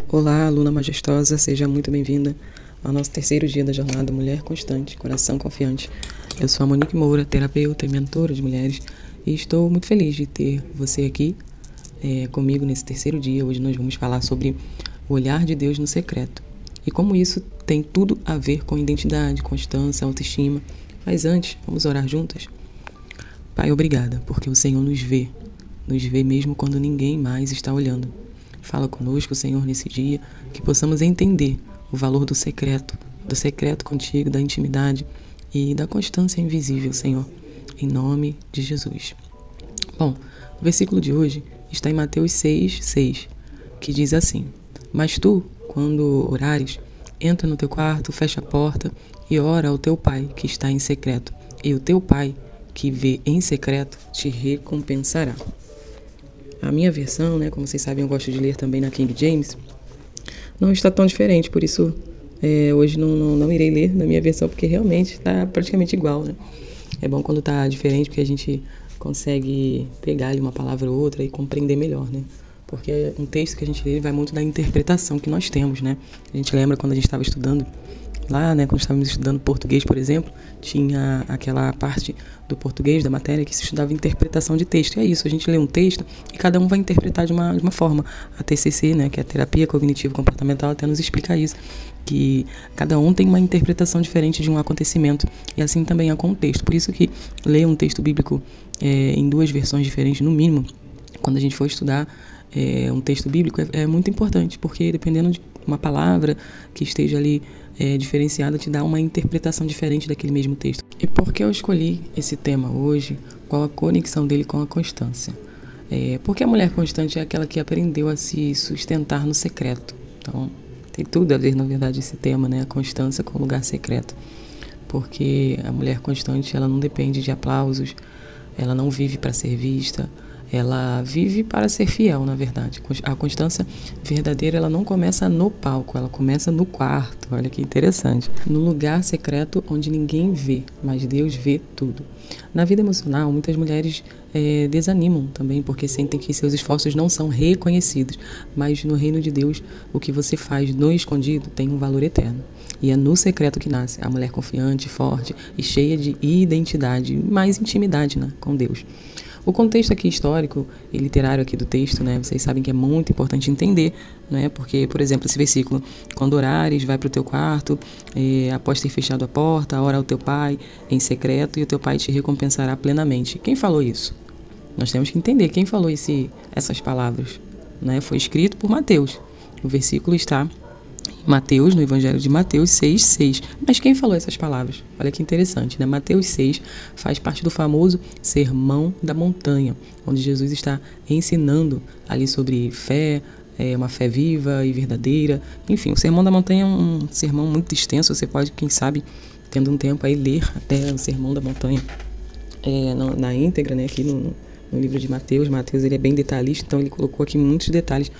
Olá, aluna majestosa, seja muito bem-vinda ao nosso terceiro dia da jornada Mulher Constante, Coração Confiante. Eu sou a Monique Moura, terapeuta e mentora de mulheres, e estou muito feliz de ter você aqui comigo nesse terceiro dia. Hoje nós vamos falar sobre o olhar de Deus no secreto e como isso tem tudo a ver com identidade, constância, autoestima. Mas antes, vamos orar juntas? Pai, obrigada, porque o Senhor nos vê mesmo quando ninguém mais está olhando. Fala conosco, Senhor, nesse dia, que possamos entender o valor do secreto contigo, da intimidade e da constância invisível, Senhor, em nome de Jesus. Bom, o versículo de hoje está em Mateus 6:6, que diz assim: Mas tu, quando orares, entra no teu quarto, fecha a porta e ora ao teu Pai que está em secreto, e o teu Pai que vê em secreto te recompensará. A minha versão, como vocês sabem, eu gosto de ler também na King James, não está tão diferente, por isso hoje não irei ler na minha versão, porque realmente está praticamente igual, né? É bom quando está diferente, porque a gente consegue pegar ali uma palavra ou outra e compreender melhor, né? Porque um texto que a gente lê vai muito da interpretação que nós temos, né? A gente lembra quando a gente estava estudando lá, quando estávamos estudando português, por exemplo, tinha aquela parte do português, da matéria, que se estudava interpretação de texto. E é isso, a gente lê um texto e cada um vai interpretar de uma forma. A TCC, que é a Terapia Cognitivo Comportamental, até nos explica isso, que cada um tem uma interpretação diferente de um acontecimento. E assim também é com o texto. Por isso que ler um texto bíblico em duas versões diferentes, no mínimo, quando a gente for estudar um texto bíblico, é muito importante, porque dependendo de uma palavra que esteja ali diferenciada, te dá uma interpretação diferente daquele mesmo texto. E por que eu escolhi esse tema hoje? Qual a conexão dele com a constância? Porque a mulher constante é aquela que aprendeu a se sustentar no secreto. Então, tem tudo a ver, na verdade, esse tema, a constância com o lugar secreto. Porque a mulher constante, ela não depende de aplausos, ela não vive para ser vista, ela vive para ser fiel, na verdade. A constância verdadeira, ela não começa no palco, ela começa no quarto. Olha que interessante. No lugar secreto onde ninguém vê, mas Deus vê tudo. Na vida emocional, muitas mulheres desanimam também, porque sentem que seus esforços não são reconhecidos. Mas no reino de Deus, o que você faz no escondido tem um valor eterno. E é no secreto que nasce a mulher confiante, forte e cheia de identidade, mais intimidade com Deus. O contexto aqui histórico e literário aqui do texto, vocês sabem que é muito importante entender, porque, por exemplo, esse versículo, quando orares, vai para o teu quarto, após ter fechado a porta, ora ao teu pai em secreto e o teu pai te recompensará plenamente. Quem falou isso? Nós temos que entender quem falou essas palavras. Foi escrito por Mateus. O versículo está em Mateus, no Evangelho de Mateus 6:6. Mas quem falou essas palavras? Olha que interessante, Mateus 6 faz parte do famoso Sermão da Montanha, onde Jesus está ensinando ali sobre fé, uma fé viva e verdadeira. Enfim, o Sermão da Montanha é um sermão muito extenso. Você pode, quem sabe, tendo um tempo aí, ler até o Sermão da Montanha na íntegra, aqui no livro de Mateus. Mateus, ele é bem detalhista, então ele colocou aqui muitos detalhes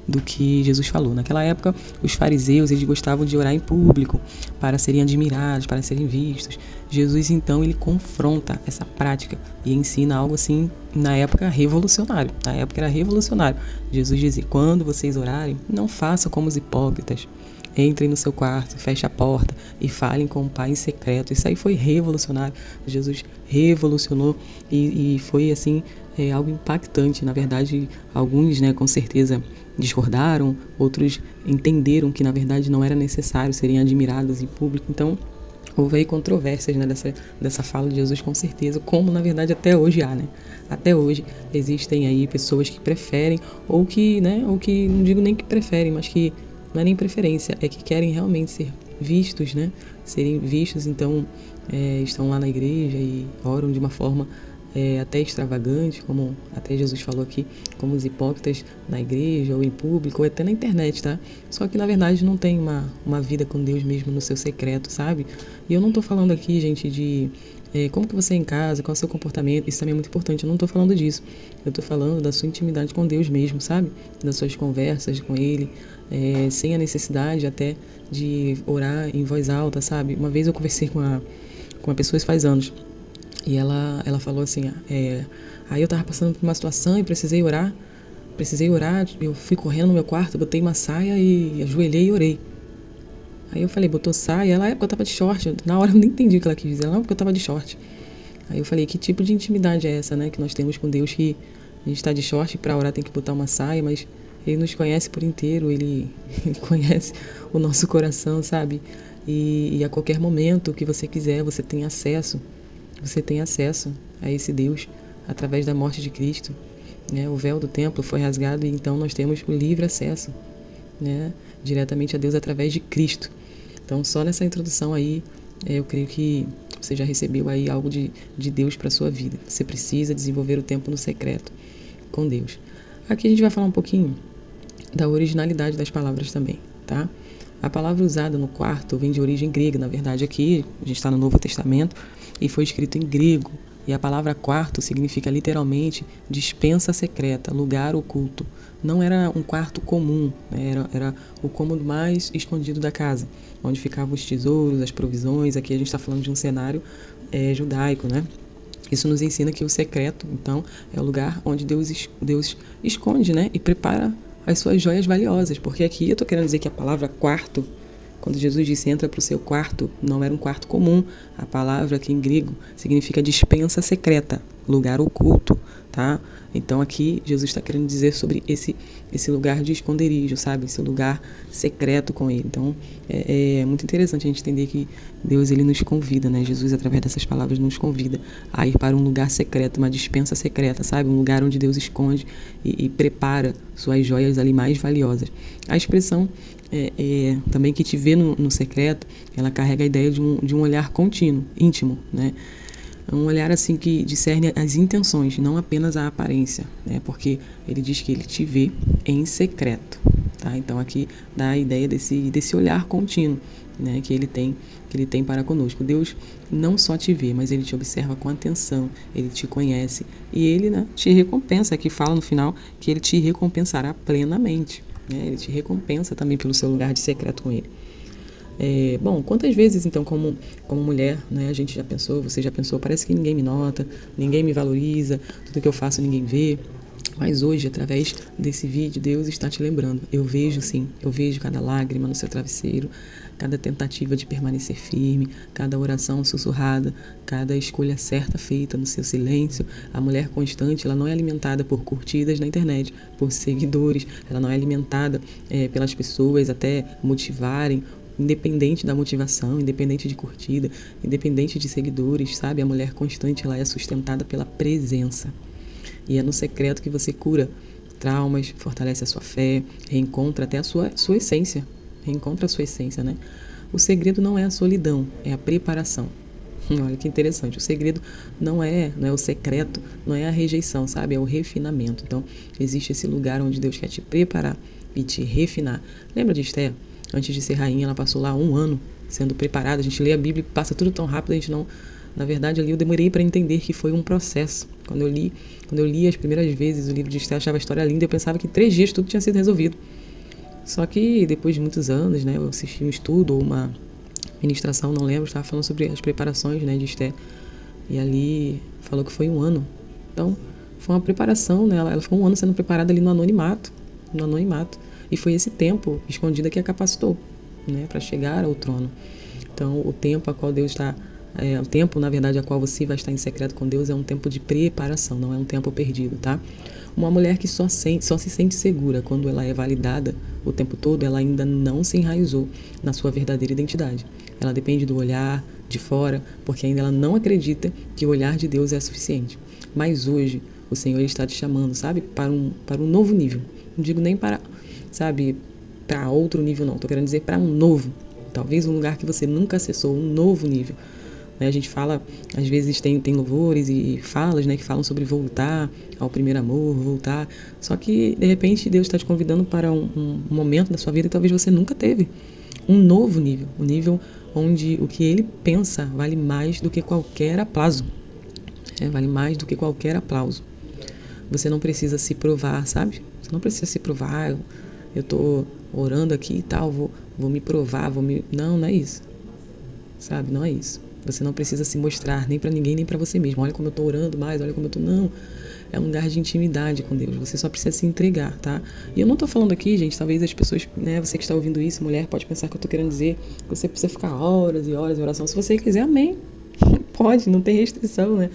do que Jesus falou. Naquela época, os fariseus, eles gostavam de orar em público para serem admirados, para serem vistos. Jesus, então, ele confronta essa prática e ensina algo assim, na época, revolucionário. Na época era revolucionário. Jesus dizia: quando vocês orarem, não façam como os hipócritas. Entrem no seu quarto, fechem a porta e falem com o Pai em secreto. Isso aí foi revolucionário. Jesus revolucionou e foi assim algo impactante. Na verdade, alguns, com certeza, discordaram, outros entenderam que na verdade não era necessário serem admirados em público. Então, houve aí controvérsias dessa fala de Jesus, com certeza, como na verdade até hoje há, Até hoje existem aí pessoas que preferem, ou que não digo nem que preferem, mas que não é nem preferência, é que querem realmente ser vistos, Serem vistos, então estão lá na igreja e oram de uma forma até extravagante, como até Jesus falou aqui, como os hipócritas na igreja, ou em público, ou até na internet, tá? Só que na verdade não tem uma vida com Deus mesmo no seu secreto, sabe? E eu não tô falando aqui, gente, de como que você é em casa, qual é o seu comportamento. Isso também é muito importante. Eu não tô falando disso. Eu tô falando da sua intimidade com Deus mesmo, sabe? Das suas conversas com Ele, sem a necessidade até de orar em voz alta, sabe? Uma vez eu conversei com uma pessoa, isso faz anos, e ela falou assim, aí eu tava passando por uma situação e precisei orar precisei orar, eu fui correndo no meu quarto, botei uma saia e ajoelhei e orei. Aí eu falei, botou saia? Ela, é porque eu tava de short. Na hora eu nem entendi o que ela quis dizer. Ela, não, porque eu tava de short. Aí eu falei, que tipo de intimidade é essa, né? Que nós temos com Deus, que a gente tá de short e pra orar tem que botar uma saia, mas Ele nos conhece por inteiro, Ele conhece o nosso coração, sabe? E a qualquer momento que você quiser, você tem acesso a esse Deus através da morte de Cristo, né? O véu do templo foi rasgado e então nós temos o livre acesso, né? Diretamente a Deus através de Cristo. Então, só nessa introdução aí, eu creio que você já recebeu aí algo de Deus para a sua vida. Você precisa desenvolver o tempo no secreto com Deus. Aqui a gente vai falar um pouquinho da originalidade das palavras também, tá? A palavra usada no quarto vem de origem grega. Na verdade, aqui a gente está no Novo Testamento e foi escrito em grego. E a palavra quarto significa literalmente despensa secreta, lugar oculto. Não era um quarto comum, né? Era o cômodo mais escondido da casa, onde ficavam os tesouros, as provisões. Aqui a gente está falando de um cenário judaico, né? Isso nos ensina que o secreto, então, é o lugar onde Deus esconde, né? E prepara as suas joias valiosas. Porque aqui eu estou querendo dizer que a palavra quarto, quando Jesus disse entra para o seu quarto, não era um quarto comum. A palavra aqui em grego significa despensa secreta, lugar oculto, tá? Então aqui Jesus está querendo dizer sobre esse lugar de esconderijo, sabe? Esse lugar secreto com Ele. Então é muito interessante a gente entender que Deus, Ele nos convida, né? Jesus, através dessas palavras, nos convida a ir para um lugar secreto, uma despensa secreta, sabe? Um lugar onde Deus esconde e prepara suas joias ali mais valiosas. A expressão também que te vê no secreto, ela carrega a ideia de um olhar contínuo, íntimo, né? Um olhar assim que discerne as intenções, não apenas a aparência, né? Porque ele diz que ele te vê em secreto, tá? Então aqui dá a ideia desse olhar contínuo, né? Que ele tem para conosco. Deus não só te vê, mas ele te observa com atenção, ele te conhece e ele, né, te recompensa. Aqui fala no final que ele te recompensará plenamente, né? Ele te recompensa também pelo seu lugar de secreto com ele. Bom, quantas vezes, então, como mulher, né, a gente já pensou, você já pensou, parece que ninguém me nota, ninguém me valoriza, tudo que eu faço ninguém vê. Mas hoje, através desse vídeo, Deus está te lembrando. Eu vejo, sim, eu vejo cada lágrima no seu travesseiro, cada tentativa de permanecer firme, cada oração sussurrada, cada escolha certa feita no seu silêncio. A mulher constante, ela não é alimentada por curtidas na internet, por seguidores, ela não é alimentada pelas pessoas até motivarem. Independente da motivação, independente de curtida, independente de seguidores, sabe? A mulher constante, ela é sustentada pela presença. E é no secreto que você cura traumas, fortalece a sua fé, reencontra até a sua essência. Reencontra a sua essência, né? O segredo não é a solidão, é a preparação. Olha que interessante. O segredo não é o secreto, não é a rejeição, sabe? É o refinamento. Então, existe esse lugar onde Deus quer te preparar e te refinar. Lembra de Esther? Antes de ser rainha, ela passou lá 1 ano sendo preparada. A gente lê a Bíblia e passa tudo tão rápido, a gente não... Na verdade, ali eu demorei para entender que foi um processo. Quando eu li as primeiras vezes o livro de Esther, eu achava a história linda, eu pensava que em 3 dias tudo tinha sido resolvido. Só que depois de muitos anos, né, eu assisti um estudo ou uma ministração, não lembro, estava falando sobre as preparações, né, de Esther. E ali falou que foi 1 ano. Então, foi uma preparação, né? Ela ficou 1 ano sendo preparada ali no anonimato. E foi esse tempo escondido que a capacitou, né, para chegar ao trono. Então, o tempo a qual Deus está... o tempo, na verdade, a qual você vai estar em secreto com Deus é um tempo de preparação, não é um tempo perdido, tá? Uma mulher que só se sente segura quando ela é validada o tempo todo, ela ainda não se enraizou na sua verdadeira identidade. Ela depende do olhar de fora, porque ainda ela não acredita que o olhar de Deus é suficiente. Mas hoje, o Senhor está te chamando, sabe? Para um novo nível. Não digo nem para, sabe, para outro nível, não. Estou querendo dizer para um novo. Talvez um lugar que você nunca acessou, um novo nível. A gente fala, às vezes tem louvores e falas, né, que falam sobre voltar ao primeiro amor, voltar. Só que, de repente, Deus está te convidando para um momento da sua vida que talvez você nunca teve. Um novo nível. Um nível onde o que Ele pensa vale mais do que qualquer aplauso. Vale mais do que qualquer aplauso. Você não precisa se provar, sabe? Você não precisa se provar. Eu estou orando aqui e tal, vou me provar, Não é isso. Sabe? Não é isso. Você não precisa se mostrar nem para ninguém, nem para você mesmo. Olha como eu estou orando mais, olha como eu estou... Não. é um lugar de intimidade com Deus. Você só precisa se entregar, tá? E eu não tô falando aqui, gente, talvez as pessoas, né, você que está ouvindo isso, mulher, pode pensar que eu tô querendo dizer que você precisa ficar horas e horas em oração. Se você quiser, amém. Pode, não tem restrição, né?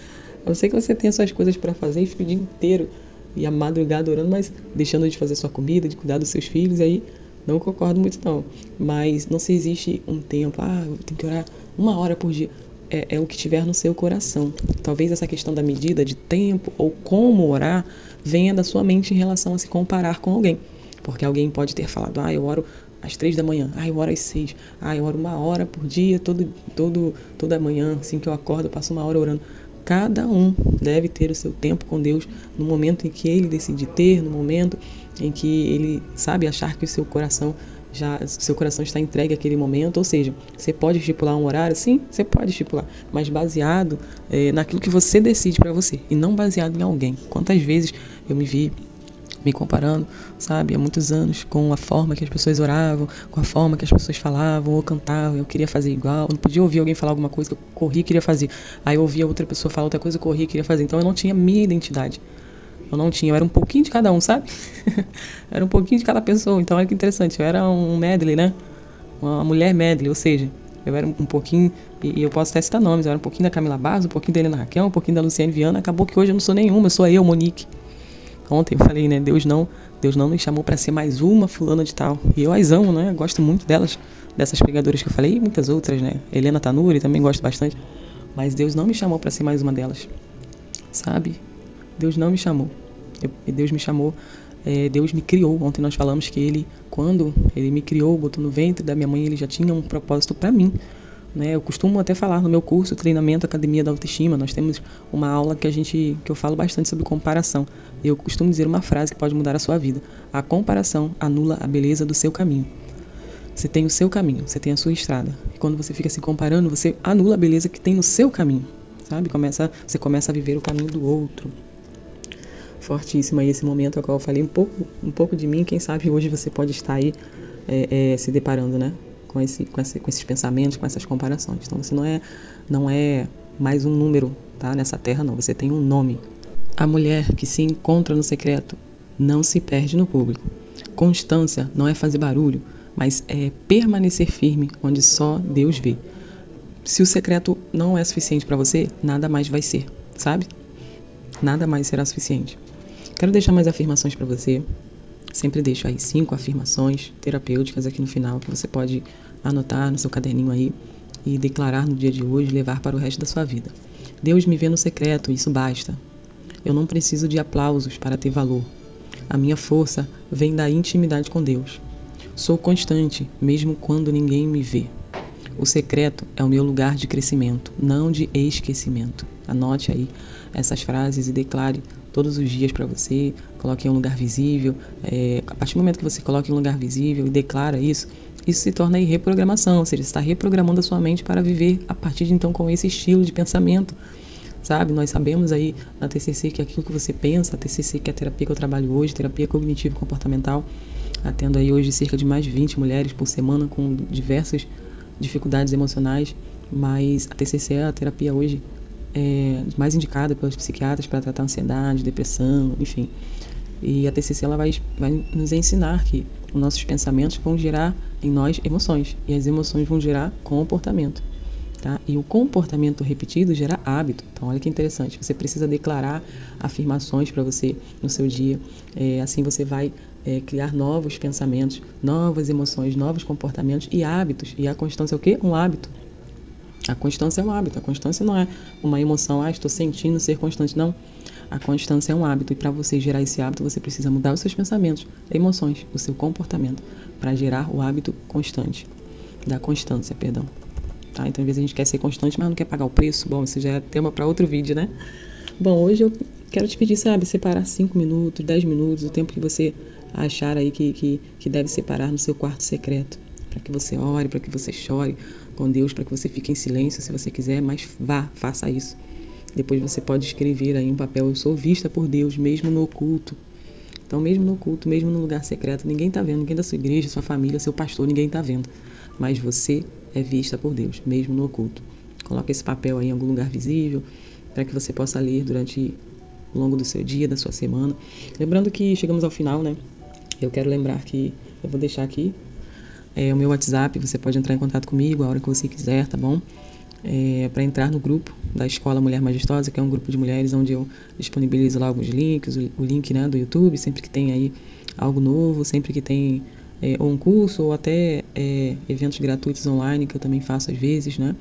Eu sei que você tem as suas coisas para fazer e fica o dia inteiro e a madrugada orando, mas deixando de fazer sua comida, de cuidar dos seus filhos, aí não concordo muito não. Mas não se existe um tempo, eu tenho que orar 1 hora por dia. É o que tiver no seu coração. Talvez essa questão da medida de tempo ou como orar venha da sua mente em relação a se comparar com alguém. Porque alguém pode ter falado, eu oro às 3 da manhã, eu oro às 6, eu oro 1 hora por dia, toda manhã, assim que eu acordo, eu passo 1 hora orando. Cada um deve ter o seu tempo com Deus no momento em que ele decide ter, no momento em que ele sabe achar que o seu coração está entregue àquele momento. Ou seja, você pode estipular um horário? Sim, você pode estipular, mas baseado naquilo que você decide para você e não baseado em alguém. Quantas vezes eu me vi me comparando, sabe, há muitos anos com a forma que as pessoas oravam, com a forma que as pessoas falavam ou cantavam. Eu queria fazer igual, não podia ouvir alguém falar alguma coisa que eu corri e queria fazer. Aí eu ouvia outra pessoa falar outra coisa, eu corri e queria fazer. Então eu não tinha minha identidade. Eu era um pouquinho de cada um, sabe? Era um pouquinho de cada pessoa. Então olha que interessante, eu era um medley, né? Uma mulher medley, ou seja, eu era um pouquinho, e eu posso até citar nomes, eu era um pouquinho da Camila Barros, um pouquinho da Helena Raquel, um pouquinho da Luciane Viana. Acabou que hoje eu não sou nenhuma, eu sou eu, Monique. Ontem eu falei, né, Deus não me chamou para ser mais uma fulana de tal. E eu as amo, né, gosto muito delas, dessas pregadoras que eu falei, e muitas outras, né. Helena Tanuri também gosto bastante. Mas Deus não me chamou para ser mais uma delas, sabe? Deus não me chamou. Deus me chamou, Deus me criou. Ontem nós falamos que quando Ele me criou, botou no ventre da minha mãe, Ele já tinha um propósito para mim. Eu costumo até falar no meu curso, treinamento, Academia da Autoestima, nós temos uma aula que eu falo bastante sobre comparação. Eu costumo dizer uma frase que pode mudar a sua vida. A comparação anula a beleza do seu caminho. Você tem o seu caminho, você tem a sua estrada. E quando você fica se comparando, você anula a beleza que tem no seu caminho, sabe? Você começa a viver o caminho do outro. Fortíssimo aí esse momento ao qual eu falei um pouco de mim. Quem sabe hoje você pode estar aí se deparando, né? Com esses pensamentos, com essas comparações. Então você não é mais um número, tá? Nessa terra não, você tem um nome. A mulher que se encontra no secreto não se perde no público. Constância não é fazer barulho, mas é permanecer firme onde só Deus vê. Se o secreto não é suficiente para você, nada mais vai ser, sabe? Nada mais será suficiente. Quero deixar mais afirmações para você. Sempre deixo aí 5 afirmações terapêuticas aqui no final, que você pode anotar no seu caderninho aí e declarar no dia de hoje, levar para o resto da sua vida. Deus me vê no secreto, isso basta. Eu não preciso de aplausos para ter valor. A minha força vem da intimidade com Deus. Sou constante, mesmo quando ninguém me vê. O secreto é o meu lugar de crescimento, não de esquecimento. Anote aí essas frases e declare todos os dias para você. Coloque em um lugar visível. A partir do momento que você coloca em um lugar visível e declara isso se torna aí reprogramação, ou seja, você está reprogramando a sua mente para viver a partir de então com esse estilo de pensamento, sabe? Nós sabemos aí na TCC que aquilo que você pensa, a TCC que é a terapia que eu trabalho hoje, terapia cognitivo e comportamental, atendo aí hoje cerca de mais de 20 mulheres por semana com diversas dificuldades emocionais, mas a TCC é a terapia hoje mais indicada pelos psiquiatras para tratar ansiedade, depressão, enfim. E a TCC ela vai nos ensinar que os nossos pensamentos vão gerar em nós emoções, e as emoções vão gerar comportamento, tá? E o comportamento repetido gera hábito. Então olha que interessante, você precisa declarar afirmações para você no seu dia, assim você vai criar novos pensamentos, novas emoções, novos comportamentos e hábitos. E a constância é o quê? Um hábito. A constância é um hábito. A constância não é uma emoção, estou sentindo ser constante. Não. A constância é um hábito. E para você gerar esse hábito, você precisa mudar os seus pensamentos, emoções, o seu comportamento, para gerar o hábito constante. Da constância, perdão. Tá? Então, às vezes a gente quer ser constante, mas não quer pagar o preço. Bom, isso já é tema para outro vídeo, né? Bom, hoje eu quero te pedir, sabe, separar 5 minutos, 10 minutos, o tempo que você achar aí que deve separar no seu quarto secreto. Para que você ore, para que você chore com Deus, para que você fique em silêncio se você quiser, mas faça isso. Depois você pode escrever aí um papel: eu sou vista por Deus, mesmo no oculto. Então, mesmo no oculto, mesmo no lugar secreto, ninguém está vendo, ninguém da sua igreja, sua família, seu pastor, ninguém está vendo. Mas você é vista por Deus, mesmo no oculto. Coloque esse papel aí em algum lugar visível, para que você possa ler durante ao longo do seu dia, da sua semana. Lembrando que chegamos ao final, né? Eu quero lembrar que eu vou deixar aqui o meu WhatsApp, você pode entrar em contato comigo a hora que você quiser, tá bom? Para entrar no grupo da Escola Mulher Majestosa, que é um grupo de mulheres onde eu disponibilizo lá alguns links, o link, né, do YouTube, sempre que tem aí algo novo, sempre que tem ou um curso ou até eventos gratuitos online que eu também faço às vezes, né?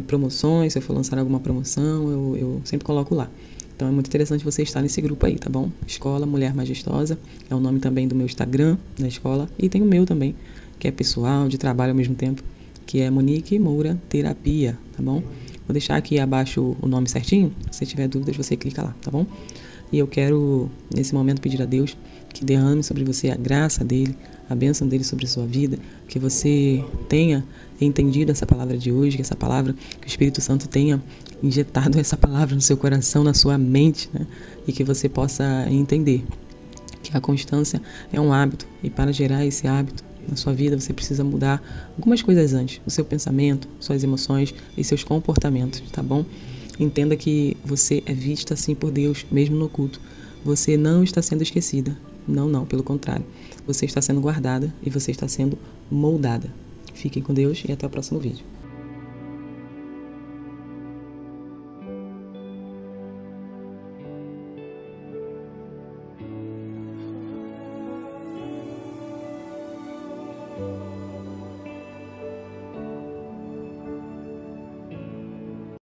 Promoções, se eu for lançar alguma promoção, eu sempre coloco lá. Então é muito interessante você estar nesse grupo aí, tá bom? Escola Mulher Majestosa, é o nome também do meu Instagram da escola, e tem o meu também, que é pessoal, de trabalho ao mesmo tempo, que é Monique Moura Terapia, tá bom? Vou deixar aqui abaixo o nome certinho, se tiver dúvidas você clica lá, tá bom? E eu quero, nesse momento, pedir a Deus que derrame sobre você a graça dele, a bênção dele sobre a sua vida, que você tenha entendido essa palavra de hoje, que essa palavra, que o Espírito Santo tenha injetado essa palavra no seu coração, na sua mente, né? E que você possa entender que a constância é um hábito, e para gerar esse hábito na sua vida, você precisa mudar algumas coisas antes, o seu pensamento, suas emoções e seus comportamentos, tá bom? Entenda que você é vista assim por Deus, mesmo no culto. Você não está sendo esquecida. Não, pelo contrário. Você está sendo guardada e você está sendo moldada. Fiquem com Deus e até o próximo vídeo.